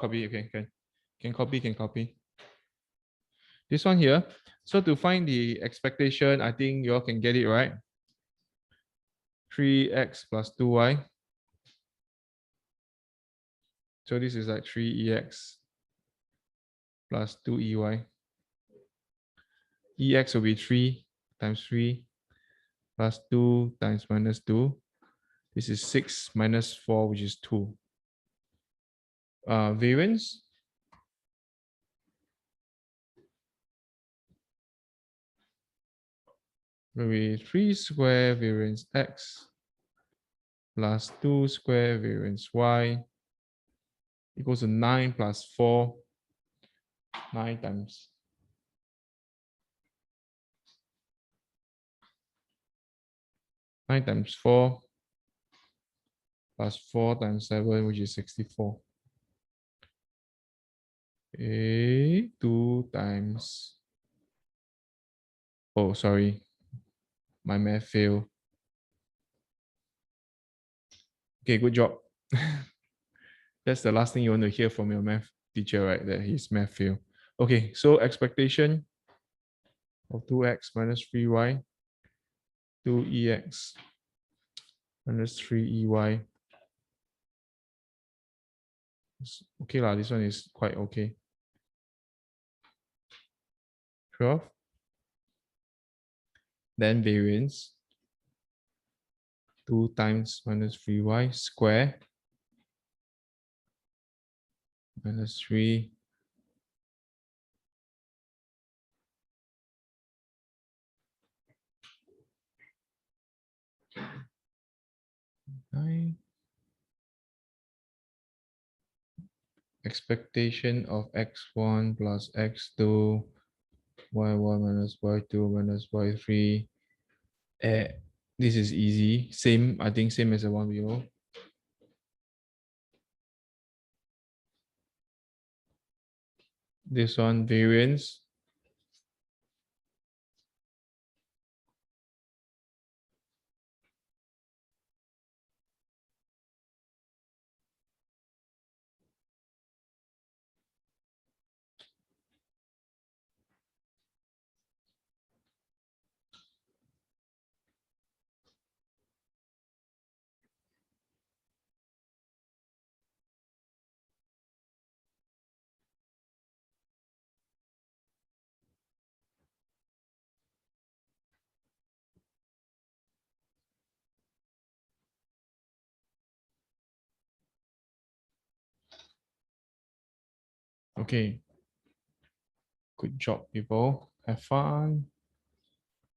copy. Okay, can copy. This one here. So to find the expectation, I think you all can get it right. 3x plus 2y. So this is like 3ex plus 2ey. Ex will be 3 times 3 plus 2 times minus 2. This is 6 minus 4, which is 2. Variance. Will be 3 square variance x plus 2 square variance y equals to 9 plus 4. 9 times 9 times 4 plus 4 times 7, which is 64. 2 times. Oh, sorry. My math failed. Okay, good job. That's the last thing you want to hear from your math teacher, right? That his math failed. Okay, so expectation of 2x minus 3y, 2ex minus 3ey. Okay lah, this one is quite okay. 12. Then variance 2 times minus 3y square minus 3 9. Expectation of x1 plus x2 y1 minus y2 minus y3. This is easy. Same, I think same as the one below. This one, variance. Okay. Good job, people. Have fun.